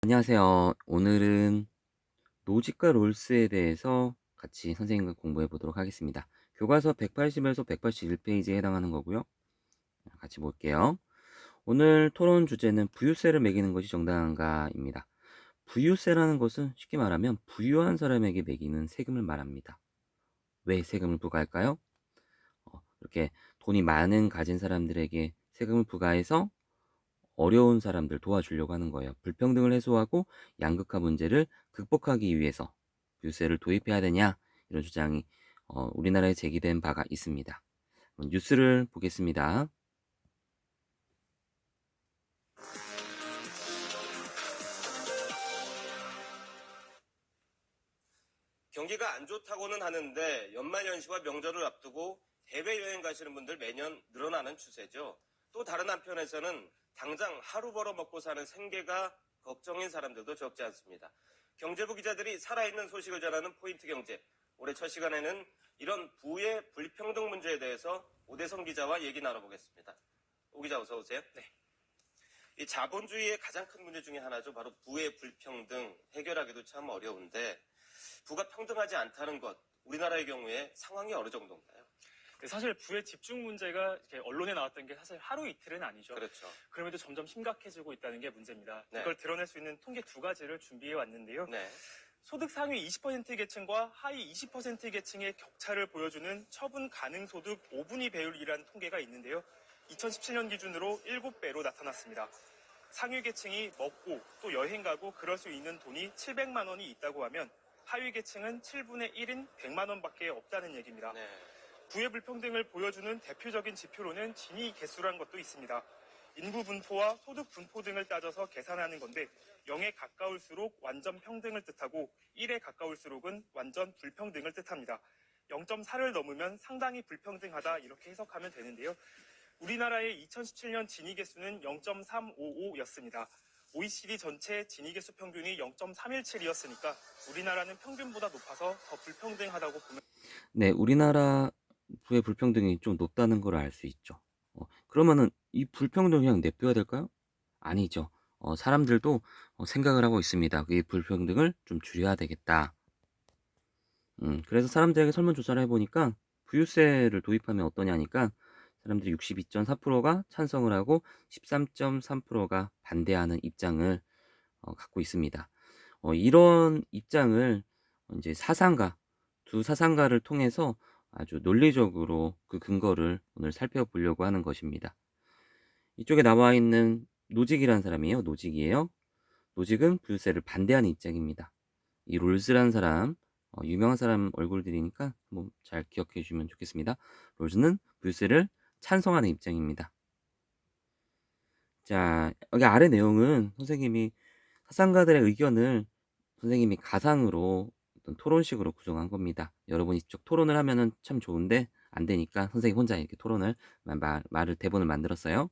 안녕하세요. 오늘은 노직과 롤스에 대해서 같이 선생님과 공부해 보도록 하겠습니다. 교과서 180에서 181페이지에 해당하는 거고요. 같이 볼게요. 오늘 토론 주제는 부유세를 매기는 것이 정당한가입니다. 부유세라는 것은 쉽게 말하면 부유한 사람에게 매기는 세금을 말합니다. 왜 세금을 부과할까요? 이렇게 돈이 많은 가진 사람들에게 세금을 부과해서 어려운 사람들 도와주려고 하는 거예요. 불평등을 해소하고 양극화 문제를 극복하기 위해서 유세를 도입해야 되냐 이런 주장이 우리나라에 제기된 바가 있습니다. 뉴스를 보겠습니다. 경기가 안 좋다고는 하는데 연말연시와 명절을 앞두고 해외여행 가시는 분들 매년 늘어나는 추세죠. 또 다른 한편에서는 당장 하루 벌어 먹고 사는 생계가 걱정인 사람들도 적지 않습니다. 경제부 기자들이 살아있는 소식을 전하는 포인트 경제. 올해 첫 시간에는 이런 부의 불평등 문제에 대해서 오대성 기자와 얘기 나눠보겠습니다. 오 기자 어서 오세요. 네. 이 자본주의의 가장 큰 문제 중에 하나죠. 바로 부의 불평등 해결하기도 참 어려운데 부가 평등하지 않다는 것, 우리나라의 경우에 상황이 어느 정도인가요? 사실 부의 집중 문제가 이렇게 언론에 나왔던 게 사실 하루 이틀은 아니죠. 그렇죠. 그럼에도 점점 심각해지고 있다는 게 문제입니다. 네. 이걸 드러낼 수 있는 통계 두 가지를 준비해 왔는데요. 네. 소득 상위 20% 계층과 하위 20% 계층의 격차를 보여주는 처분 가능 소득 5분위 배율이라는 통계가 있는데요. 2017년 기준으로 7배로 나타났습니다. 상위 계층이 먹고 또 여행 가고 그럴 수 있는 돈이 700만 원이 있다고 하면 하위 계층은 7분의 1인 100만 원밖에 없다는 얘기입니다. 네. 부의 불평등을 보여주는 대표적인 지표로는 지니 개수라는 것도 있습니다. 인구 분포와 소득 분포 등을 따져서 계산하는 건데 0에 가까울수록 완전 평등을 뜻하고 1에 가까울수록은 완전 불평등을 뜻합니다. 0.4를 넘으면 상당히 불평등하다 이렇게 해석하면 되는데요. 우리나라의 2017년 지니 개수는 0.355였습니다. OECD 전체 지니 개수 평균이 0.317이었으니까 우리나라는 평균보다 높아서 더 불평등하다고 보면 네, 우리나라 부의 불평등이 좀 높다는 걸 알 수 있죠. 그러면은 이 불평등 그냥 냅둬야 될까요? 아니죠. 사람들도 생각을 하고 있습니다. 이 불평등을 좀 줄여야 되겠다. 그래서 사람들에게 설문조사를 해보니까 부유세를 도입하면 어떠냐니까 사람들이 62.4%가 찬성을 하고 13.3%가 반대하는 입장을 갖고 있습니다. 이런 입장을 이제 사상가, 두 사상가를 통해서 아주 논리적으로 그 근거를 오늘 살펴보려고 하는 것입니다. 이쪽에 나와 있는 노직이라는 사람이에요. 노직이에요. 노직은 부유세를 반대하는 입장입니다. 이 롤스라는 사람, 유명한 사람 얼굴들이니까 뭐 잘 기억해 주시면 좋겠습니다. 롤스는 부유세를 찬성하는 입장입니다. 자, 여기 아래 내용은 선생님이 사상가들의 의견을 선생님이 가상으로 어떤 토론식으로 구성한 겁니다. 여러분이 직접 토론을 하면은 참 좋은데 안 되니까 선생님 혼자 이렇게 토론을 말을 대본을 만들었어요.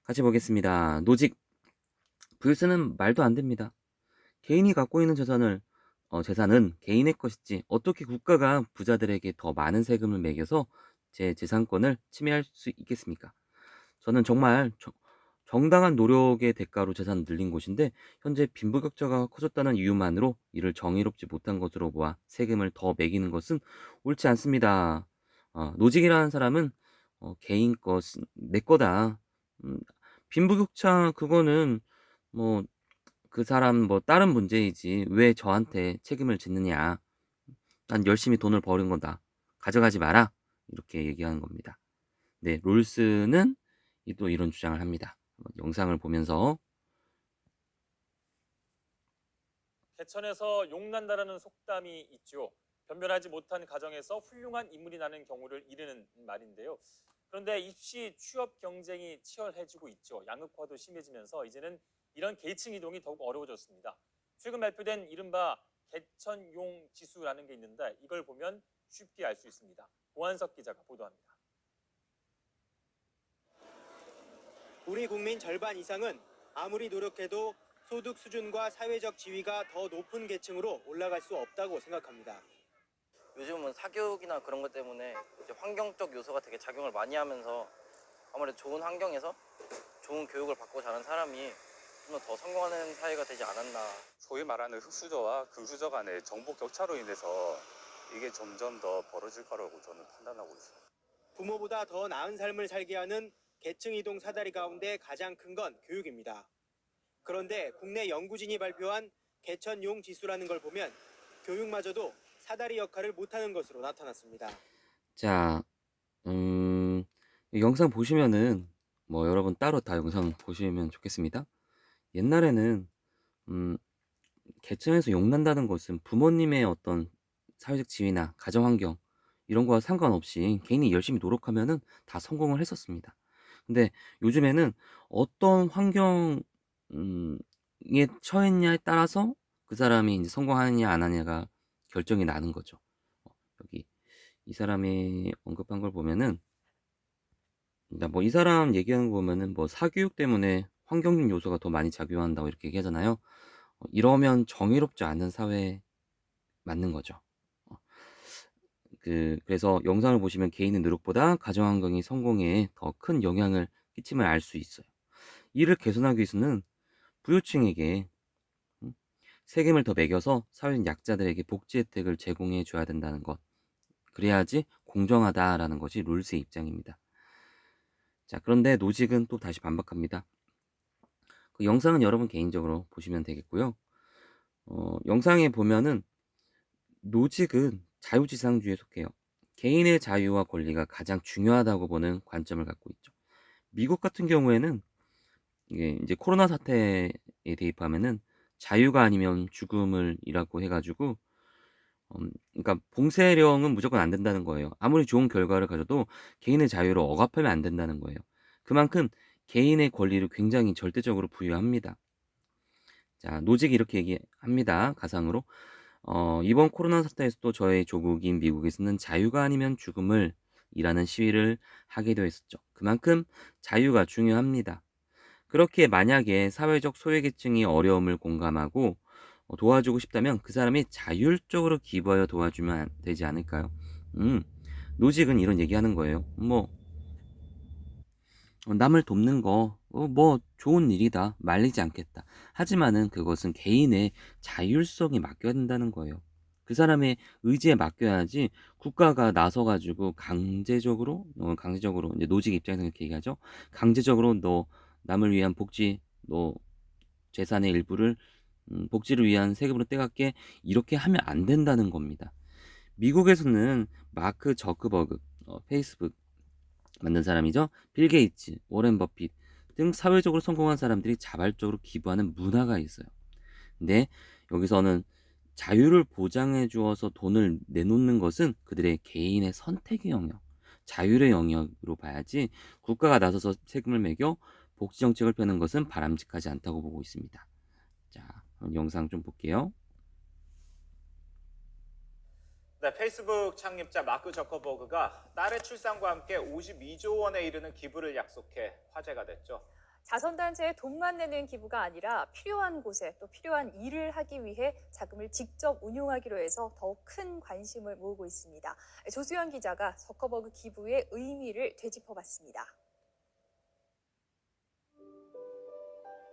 같이 보겠습니다. 노직 부유세는 말도 안 됩니다. 개인이 갖고 있는 재산은 개인의 것이지 어떻게 국가가 부자들에게 더 많은 세금을 매겨서 제 재산권을 침해할 수 있겠습니까? 저는 정말 정당한 노력의 대가로 재산을 늘린 곳인데 현재 빈부격차가 커졌다는 이유만으로 이를 정의롭지 못한 것으로 보아 세금을 더 매기는 것은 옳지 않습니다. 노직이라는 사람은 개인 것, 내 거다. 음, 빈부격차 그거는 뭐 그 사람 뭐 다른 문제이지 왜 저한테 책임을 짓느냐. 난 열심히 돈을 버는 거다. 가져가지 마라. 이렇게 얘기하는 겁니다. 네, 롤스는 또 이런 주장을 합니다. 영상을 보면서 개천에서 용난다라는 속담이 있죠. 변변하지 못한 가정에서 훌륭한 인물이 나는 경우를 이르는 말인데요. 그런데 입시 취업 경쟁이 치열해지고 있죠. 양극화도 심해지면서 이제는 이런 계층 이동이 더욱 어려워졌습니다. 최근 발표된 이른바 개천용 지수라는 게 있는데 이걸 보면 쉽게 알 수 있습니다. 고한석 기자가 보도합니다. 우리 국민 절반 이상은 아무리 노력해도 소득 수준과 사회적 지위가 더 높은 계층으로 올라갈 수 없다고 생각합니다. 요즘은 사교육이나 그런 것 때문에 이제 환경적 요소가 되게 작용을 많이 하면서 아무래도 좋은 환경에서 좋은 교육을 받고 자란 사람이 좀 더 성공하는 사회가 되지 않았나. 소위 말하는 흑수저와 금수저 간의 정보 격차로 인해서 이게 점점 더 벌어질 거라고 저는 판단하고 있어요. 부모보다 더 나은 삶을 살게 하는 계층 이동 사다리 가운데 가장 큰 건 교육입니다. 그런데 국내 연구진이 발표한 개천용 지수라는 걸 보면 교육마저도 사다리 역할을 못하는 것으로 나타났습니다. 자, 이 영상 보시면은 뭐 여러분 따로 다 영상 보시면 좋겠습니다. 옛날에는 계층에서 욕난다는 것은 부모님의 어떤 사회적 지위나 가정 환경 이런 거와 상관없이 개인이 열심히 노력하면은 다 성공을 했었습니다. 근데 요즘에는 어떤 환경 에 처했냐에 따라서 그 사람이 이제 성공하느냐 안 하느냐가 결정이 나는 거죠. 여기 이 사람이 언급한 걸 보면은 그러니까 뭐 이 사람 얘기하는 거 보면은 뭐 "사교육 때문에 환경적 요소가 더 많이 작용한다."고 이렇게 얘기하잖아요. 이러면 정의롭지 않은 사회에 맞는 거죠. 어 그래서 영상을 보시면 개인의 노력보다 가정 환경이 성공에 더 큰 영향을 끼침을 알 수 있어요. 이를 개선하기 위해서는 부유층에게 음 세금을 더 매겨서 사회 약자들에게 복지 혜택을 제공해 줘야 된다는 것. 그래야지 공정하다라는 것이 롤스의 입장입니다. 자, 그런데 노직은 또 다시 반박합니다. 그 영상은 여러분 개인적으로 보시면 되겠고요. 영상에 보면은 노직은 자유지상주의에 속해요. 개인의 자유와 권리가 가장 중요하다고 보는 관점을 갖고 있죠. 미국 같은 경우에는 이게 이제 코로나 사태에 대입하면은 자유가 아니면 죽음을이라고 해가지고 그러니까 봉쇄령은 무조건 안 된다는 거예요. 아무리 좋은 결과를 가져도 개인의 자유를 억압하면 안 된다는 거예요. 그만큼 개인의 권리를 굉장히 절대적으로 부여합니다. 자, 노직이 이렇게 얘기합니다. 가상으로. 이번 코로나 사태에서도 저의 조국인 미국에서는 자유가 아니면 죽음을 이라는 시위를 하기도 했었죠. 그만큼 자유가 중요합니다. 그렇게 만약에 사회적 소외계층이 어려움을 공감하고 도와주고 싶다면 그 사람이 자율적으로 기부하여 도와주면 되지 않을까요? 노직은 이런 얘기하는 거예요. 뭐 남을 돕는 거, 뭐 좋은 일이다. 말리지 않겠다. 하지만은 그것은 개인의 자율성에 맡겨야 된다는 거예요. 그 사람의 의지에 맡겨야지 국가가 나서가지고 강제적으로 이제 노직 입장에서 그렇게 얘기하죠. 강제적으로 너 남을 위한 복지, 너 재산의 일부를 복지를 위한 세금으로 떼갈게 이렇게 하면 안 된다는 겁니다. 미국에서는 마크 저크버그, 페이스북 만든 사람이죠. 빌 게이츠, 워렌 버핏 등 사회적으로 성공한 사람들이 자발적으로 기부하는 문화가 있어요. 근데 여기서는 자유를 보장해 주어서 돈을 내놓는 것은 그들의 개인의 선택의 영역, 자율의 영역으로 봐야지 국가가 나서서 세금을 매겨 복지 정책을 펴는 것은 바람직하지 않다고 보고 있습니다. 자, 그럼 영상 좀 볼게요. 네, 페이스북 창립자 마크 저커버그가 딸의 출산과 함께 52조 원에 이르는 기부를 약속해 화제가 됐죠. 자선단체에 돈만 내는 기부가 아니라 필요한 곳에 또 필요한 일을 하기 위해 자금을 직접 운용하기로 해서 더욱 큰 관심을 모으고 있습니다. 조수연 기자가 저커버그 기부의 의미를 되짚어봤습니다.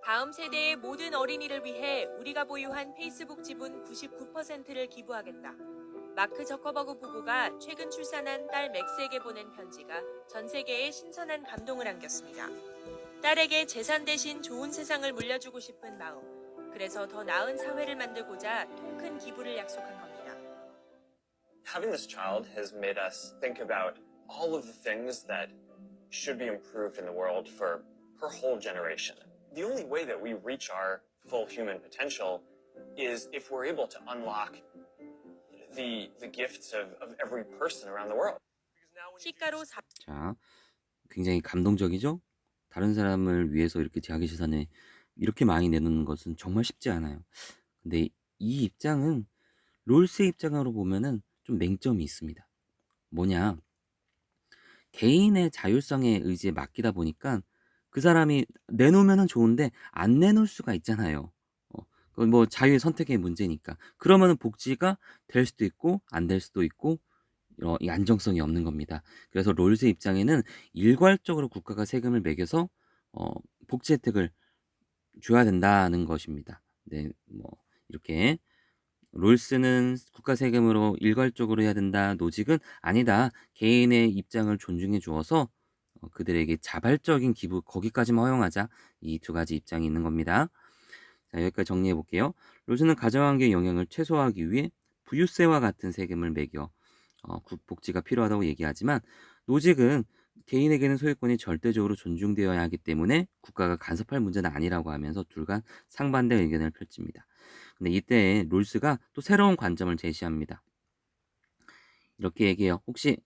다음 세대의 모든 어린이를 위해 우리가 보유한 페이스북 지분 99%를 기부하겠다. 마크 저커버그 부부가 최근 출산한 딸 맥스에게 보낸 편지가 전 세계에 신선한 감동을 안겼습니다. 딸에게 재산 대신 좋은 세상을 물려주고 싶은 마음, 그래서 더 나은 사회를 만들고자 통 큰 기부를 약속한 겁니다. Having this child has made us think about all of the things that should be improved in the world for her whole generation. The only way that we reach our full human potential is if we're able to unlock the gifts of every person around the world. 시가로 자, 굉장히 감동적이죠? 다른 사람을 위해서 이렇게 자기 재산을 이렇게 많이 내놓는 것은 정말 쉽지 않아요. 근데 이 입장은 롤스의 입장으로 보면은 좀 맹점이 있습니다. 뭐냐? 개인의 자율성의 의지에 맡기다 보니까 그 사람이 내놓으면은 좋은데 안 내놓을 수가 있잖아요. 그건 뭐 자유의 선택의 문제니까. 그러면은 복지가 될 수도 있고 안 될 수도 있고 이 안정성이 없는 겁니다. 그래서 롤스의 입장에는 일괄적으로 국가가 세금을 매겨서 복지 혜택을 줘야 된다는 것입니다. 네, 뭐 이렇게 롤스는 국가 세금으로 일괄적으로 해야 된다. 노직은 아니다. 개인의 입장을 존중해 주어서 그들에게 자발적인 기부 거기까지만 허용하자. 이 두 가지 입장이 있는 겁니다. 자, 여기까지 정리해 볼게요. 롤스는 가정환경의 영향을 최소화하기 위해 부유세와 같은 세금을 매겨 국복지가 필요하다고 얘기하지만 노직은 개인에게는 소유권이 절대적으로 존중되어야 하기 때문에 국가가 간섭할 문제는 아니라고 하면서 둘 간 상반된 의견을 펼칩니다. 근데 이때 롤스가 또 새로운 관점을 제시합니다. 이렇게 얘기해요. 혹시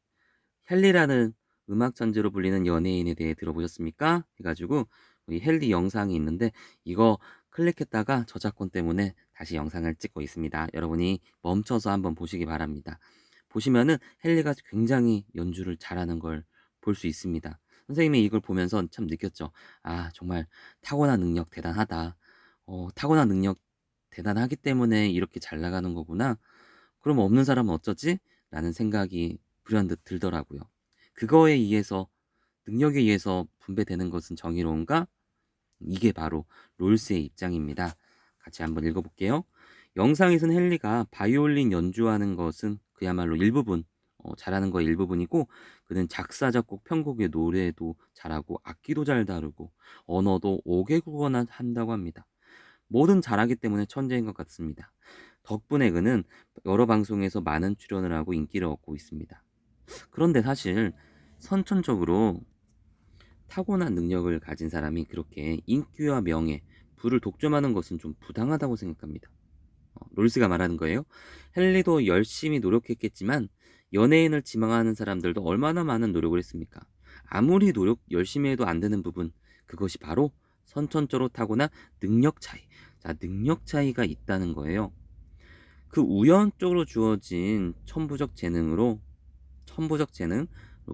헨리라는 음악 천재로 불리는 연예인에 대해 들어보셨습니까? 해가지고 이 헨리 영상이 있는데 이거 클릭했다가 저작권 때문에 다시 영상을 찍고 있습니다. 여러분이 멈춰서 한번 보시기 바랍니다. 보시면은 헨리가 굉장히 연주를 잘하는 걸 볼 수 있습니다. 선생님이 이걸 보면서 참 느꼈죠. 아, 정말 타고난 능력 대단하다. 타고난 능력 대단하기 때문에 이렇게 잘 나가는 거구나. 그럼 없는 사람은 어쩌지? 라는 생각이 불현듯 들더라고요. 그거에 의해서 능력에 의해서 분배되는 것은 정의로운가? 이게 바로 롤스의 입장입니다. 같이 한번 읽어볼게요. 영상에서는 헨리가 바이올린 연주하는 것은 그야말로 일부분, 잘하는 거 일부분이고 그는 작사, 작곡, 편곡의 노래도 잘하고 악기도 잘 다루고 언어도 5개국어나 한다고 합니다. 뭐든 잘하기 때문에 천재인 것 같습니다. 덕분에 그는 여러 방송에서 많은 출연을 하고 인기를 얻고 있습니다. 그런데 사실 선천적으로 타고난 능력을 가진 사람이 그렇게 인기와 명예, 부를 독점하는 것은 좀 부당하다고 생각합니다. 롤스가 말하는 거예요. 헨리도 열심히 노력했겠지만 연예인을 지망하는 사람들도 얼마나 많은 노력을 했습니까? 아무리 노력 열심히 해도 안 되는 부분, 그것이 바로 선천적으로 타고난 능력 차이. 자, 능력 차이가 있다는 거예요. 그 우연적으로 주어진 천부적 재능,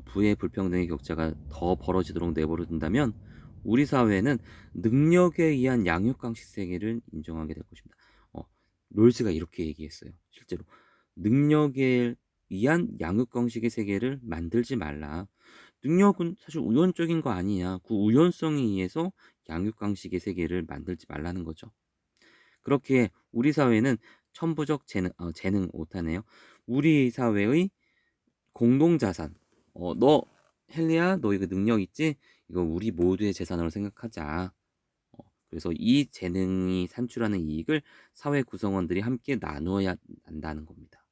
부의 불평등의 격차가 더 벌어지도록 내버려둔다면 우리 사회는 능력에 의한 양육강식 세계를 인정하게 될 것입니다. 롤스가 이렇게 얘기했어요. 실제로 능력에 의한 양육강식의 세계를 만들지 말라. 능력은 사실 우연적인 거 아니냐. 그 우연성에 의해서 양육강식의 세계를 만들지 말라는 거죠. 그렇게 우리 사회는 천부적 재능 오타네요. 우리 사회의 공동자산. 너 헨리야, 너 이거 능력 있지? 이거 우리 모두의 재산으로 생각하자. 그래서 이 재능이 산출하는 이익을 사회 구성원들이 함께 나누어야 한다는 겁니다.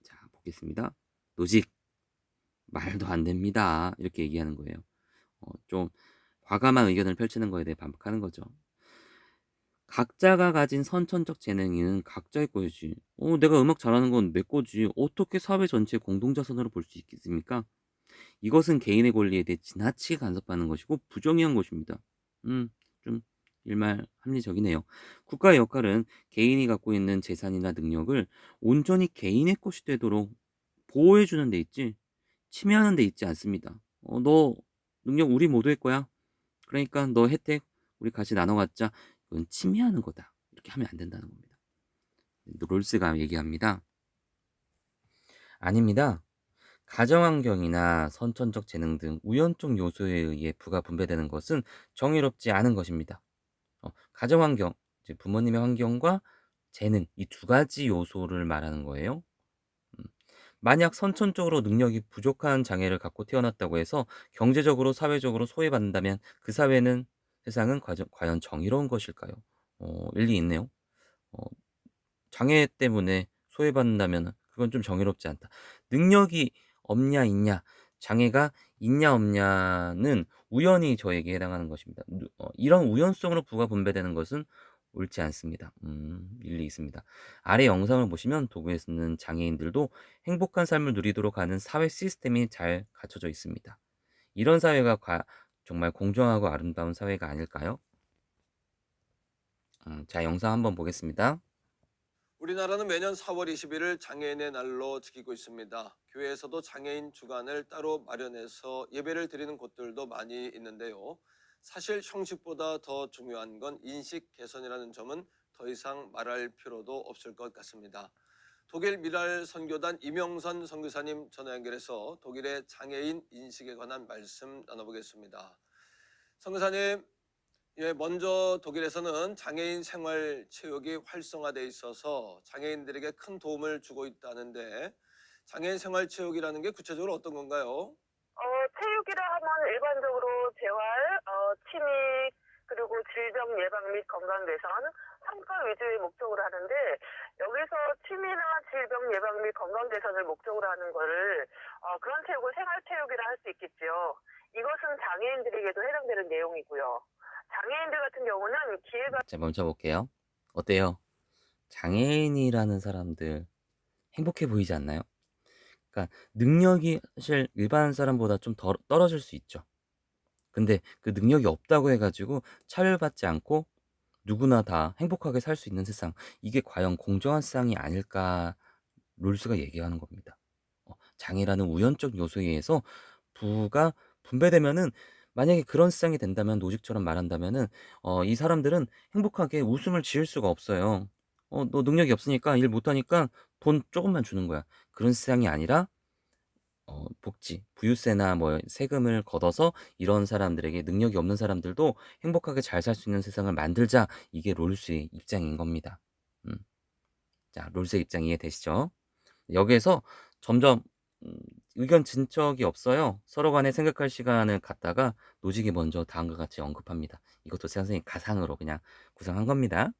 자, 보겠습니다. 노직 말도 안 됩니다. 이렇게 얘기하는 거예요. 좀 과감한 의견을 펼치는 거에 대해 반박하는 거죠. 각자가 가진 선천적 재능은 각자의 것이지. 내가 음악 잘하는 건 내 거지. 어떻게 사회 전체의 공동자산으로 볼 수 있겠습니까? 이것은 개인의 권리에 대해 지나치게 간섭하는 것이고 부정의한 것입니다. 좀 일말 합리적이네요. 국가의 역할은 개인이 갖고 있는 재산이나 능력을 온전히 개인의 것이 되도록 보호해주는 데 있지 침해하는 데 있지 않습니다. 너 능력 우리 모두의 거야. 그러니까 너 혜택 우리 같이 나눠 갖자. 이건 침해하는 거다. 이렇게 하면 안 된다는 겁니다. 롤스가 얘기합니다. 아닙니다. 가정환경이나 선천적 재능 등 우연적 요소에 의해 부가 분배되는 것은 정의롭지 않은 것입니다. 가정환경, 이제 부모님의 환경과 재능, 이 두 가지 요소를 말하는 거예요. 만약 선천적으로 능력이 부족한 장애를 갖고 태어났다고 해서 경제적으로, 사회적으로 소외받는다면 그 사회는, 세상은 과연 정의로운 것일까요? 일리 있네요. 장애 때문에 소외받는다면 그건 좀 정의롭지 않다. 능력이 없냐 있냐, 장애가 있냐 없냐는 우연히 저에게 해당하는 것입니다. 이런 우연성으로 부가 분배되는 것은 옳지 않습니다. 일리 있습니다. 아래 영상을 보시면 도구에서는 장애인들도 행복한 삶을 누리도록 하는 사회 시스템이 잘 갖춰져 있습니다. 이런 사회가 정말 공정하고 아름다운 사회가 아닐까요? 자, 영상 한번 보겠습니다. 우리나라는 매년 4월 20일을 장애인의 날로 지키고 있습니다. 교회에서도 장애인 주간을 따로 마련해서 예배를 드리는 곳들도 많이 있는데요. 사실 형식보다 더 중요한 건 인식 개선이라는 점은 더 이상 말할 필요도 없을 것 같습니다. 독일 미랄 선교단 이명선 선교사님 전화 연결해서 독일의 장애인 인식에 관한 말씀 나눠보겠습니다. 선교사님. 예, 먼저 독일에서는 장애인 생활 체육이 활성화돼 있어서 장애인들에게 큰 도움을 주고 있다는데 장애인 생활 체육이라는 게 구체적으로 어떤 건가요? 체육이라 하면 일반적으로 재활, 취미, 그리고 질병 예방 및 건강 개선, 성과 위주의 목적으로 하는데 여기서 취미나 질병 예방 및 건강 개선을 목적으로 하는 거를 그런 체육을 생활 체육이라 할 수 있겠죠. 이것은 장애인들에게도 해당되는 내용이고요. 장애인들 같은 경우는 기회가 자, 멈춰볼게요. 어때요? 장애인이라는 사람들 행복해 보이지 않나요? 그러니까 능력이 사실 일반 사람보다 좀 더 떨어질 수 있죠. 근데 그 능력이 없다고 해가지고 차별받지 않고 누구나 다 행복하게 살 수 있는 세상. 이게 과연 공정한 세상이 아닐까 롤스가 얘기하는 겁니다. 장애라는 우연적 요소에 의해서 부가 분배되면은 만약에 그런 세상이 된다면 노직처럼 말한다면은 이 사람들은 행복하게 웃음을 지을 수가 없어요. 너 능력이 없으니까 일 못하니까 돈 조금만 주는 거야. 그런 세상이 아니라 복지, 부유세나 뭐 세금을 걷어서 이런 사람들에게 능력이 없는 사람들도 행복하게 잘 살 수 있는 세상을 만들자. 이게 롤스의 입장인 겁니다. 음. 자, 롤스의 입장 이해되시죠? 여기에서 점점 의견 진척이 없어요. 서로 간에 생각할 시간을 갖다가 노직이 먼저 다음과 같이 언급합니다. 이것도 선생님 가상으로 그냥 구성한 겁니다.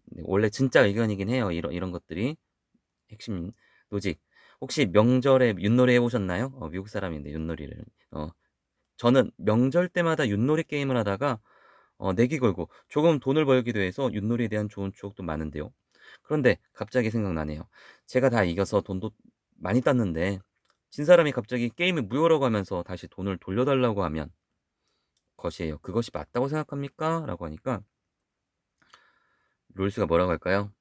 네, 원래 진짜 의견이긴 해요. 이런 것들이 핵심 노직. 혹시 명절에 윷놀이 해보셨나요? 미국 사람인데 윷놀이를. 저는 명절 때마다 윷놀이 게임을 하다가 내기 걸고 조금 돈을 벌기도 해서 윷놀이에 대한 좋은 추억도 많은데요. 그런데 갑자기 생각나네요. 제가 다 이겨서 돈도 많이 땄는데 진 사람이 갑자기 게임에 무효라고 하면서 다시 돈을 돌려달라고 하면 것이에요. 그것이 맞다고 생각합니까? 라고 하니까 롤스가 뭐라고 할까요?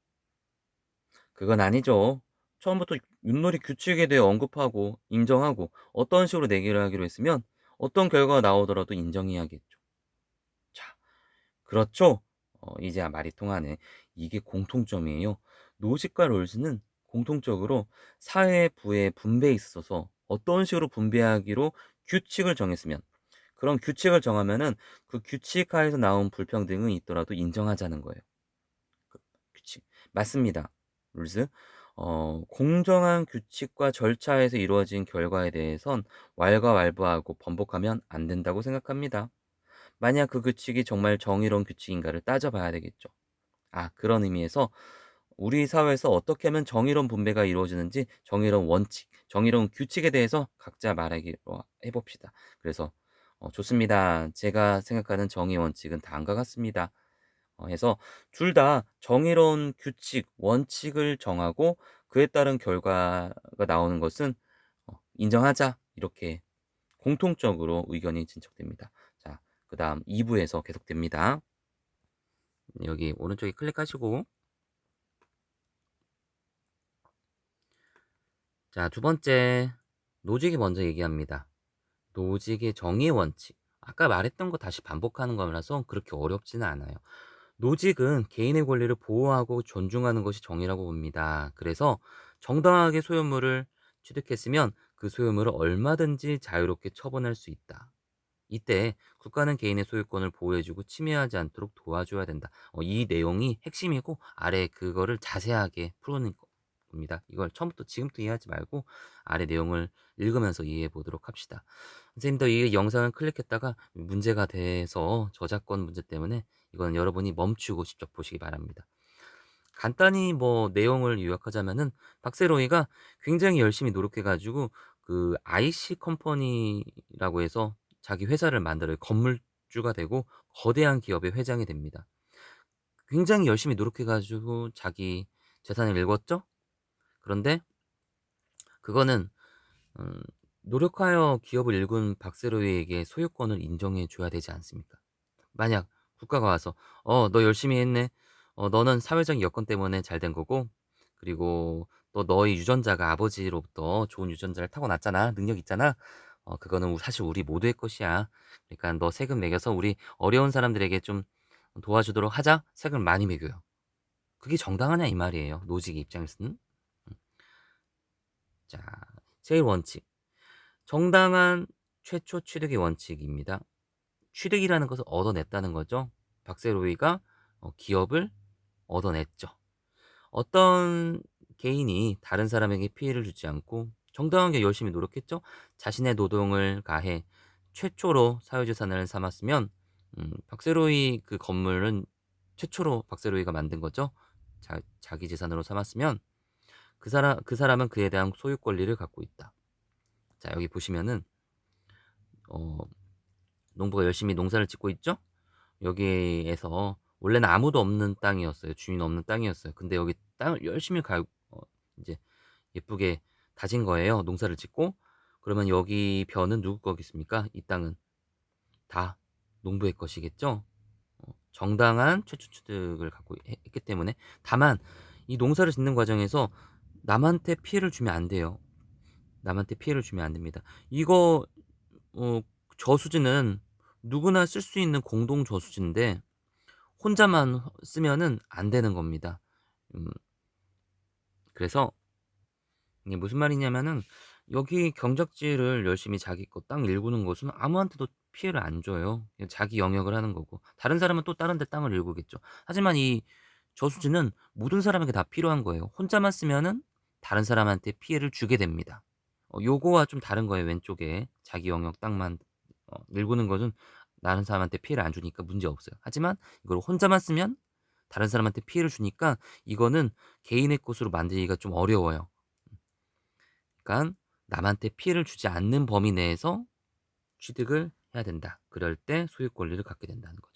그건 아니죠. 처음부터 윷놀이 규칙에 대해 언급하고 인정하고 어떤 식으로 내기를 하기로 했으면 어떤 결과가 나오더라도 인정해야겠죠. 자, 그렇죠? 이제야 말이 통하네. 이게 공통점이에요. 노직과 롤스는 공통적으로 사회 부의 분배에 있어서 어떤 식으로 분배하기로 규칙을 정했으면 그런 규칙을 정하면은 그 규칙 하에서 나온 불평등은 있더라도 인정하자는 거예요. 그 규칙. 맞습니다. 룰스. 공정한 규칙과 절차에서 이루어진 결과에 대해선 왈가왈부하고 번복하면 안 된다고 생각합니다. 만약 그 규칙이 정말 정의로운 규칙인가를 따져봐야 되겠죠. 그런 의미에서 우리 사회에서 어떻게 하면 정의로운 분배가 이루어지는지 정의로운 원칙, 정의로운 규칙에 대해서 각자 말하기로 해봅시다. 그래서 좋습니다. 제가 생각하는 정의 원칙은 다음과 같습니다. 해서 둘 다 정의로운 규칙, 원칙을 정하고 그에 따른 결과가 나오는 것은 인정하자. 이렇게 공통적으로 의견이 진척됩니다. 자, 그 다음 2부에서 계속됩니다. 여기 오른쪽에 클릭하시고 자, 두 번째 노직이 먼저 얘기합니다. 노직의 정의 원칙. 아까 말했던 거 다시 반복하는 거라서 그렇게 어렵지는 않아요. 노직은 개인의 권리를 보호하고 존중하는 것이 정의라고 봅니다. 그래서 정당하게 소유물을 취득했으면 그 소유물을 얼마든지 자유롭게 처분할 수 있다. 이때 국가는 개인의 소유권을 보호해주고 침해하지 않도록 도와줘야 된다. 이 내용이 핵심이고 아래 그거를 자세하게 풀어낸 겁니다. 이걸 처음부터 지금부터 이해하지 말고 아래 내용을 읽으면서 이해해 보도록 합시다. 선생님도 이 영상을 클릭했다가 문제가 돼서 저작권 문제 때문에 이건 여러분이 멈추고 직접 보시기 바랍니다. 간단히 뭐 내용을 요약하자면은 박세로이가 굉장히 열심히 노력해가지고 그 IC 컴퍼니라고 해서 자기 회사를 만들어요. 건물주가 되고 거대한 기업의 회장이 됩니다. 굉장히 열심히 노력해가지고 자기 재산을 읽었죠? 그런데 그거는 노력하여 기업을 일군 박세로이에게 소유권을 인정해 줘야 되지 않습니까? 만약 국가가 와서 너 열심히 했네. 너는 사회적인 여건 때문에 잘 된 거고 그리고 또 너의 유전자가 아버지로부터 좋은 유전자를 타고났잖아. 능력 있잖아. 그거는 사실 우리 모두의 것이야. 그러니까 너 세금 매겨서 우리 어려운 사람들에게 좀 도와주도록 하자. 세금을 많이 매겨요. 그게 정당하냐 이 말이에요. 노직의 입장에서는. 자, 제일 원칙. 정당한 최초 취득의 원칙입니다. 취득이라는 것을 얻어냈다는 거죠. 박세로이가 기업을 얻어냈죠. 어떤 개인이 다른 사람에게 피해를 주지 않고 정당하게 열심히 노력했죠. 자신의 노동을 가해 최초로 사유재산을 삼았으면 박세로이 그 건물은 최초로 박세로이가 만든 거죠. 자기 재산으로 삼았으면 그 사람은 그에 대한 소유 권리를 갖고 있다. 자, 여기 보시면은 농부가 열심히 농사를 짓고 있죠. 여기에서 원래는 아무도 없는 땅이었어요. 주인 없는 땅이었어요. 근데 여기 땅을 열심히 이제 예쁘게 다진 거예요. 농사를 짓고. 그러면 여기 벼는 누구 거겠습니까? 이 땅은 다 농부의 것이겠죠. 정당한 최초 취득을 갖고 했기 때문에. 다만 이 농사를 짓는 과정에서 남한테 피해를 주면 안 돼요. 남한테 피해를 주면 안 됩니다. 이거 저수지는 누구나 쓸 수 있는 공동 저수지인데 혼자만 쓰면은 안 되는 겁니다. 그래서 이게 무슨 말이냐면은 여기 경작지를 열심히 자기 거 땅 일구는 것은 아무한테도 피해를 안 줘요. 그냥 자기 영역을 하는 거고. 다른 사람은 또 다른 데 땅을 일구겠죠. 하지만 이 저수지는 모든 사람에게 다 필요한 거예요. 혼자만 쓰면은 다른 사람한테 피해를 주게 됩니다. 요거와 좀 다른 거예요. 왼쪽에 자기 영역 땅만 일구는 것은 다른 사람한테 피해를 안 주니까 문제 없어요. 하지만 이걸 혼자만 쓰면 다른 사람한테 피해를 주니까 이거는 개인의 것으로 만들기가 좀 어려워요. 그러니까 남한테 피해를 주지 않는 범위 내에서 취득을 해야 된다. 그럴 때 소유 권리를 갖게 된다는 거죠.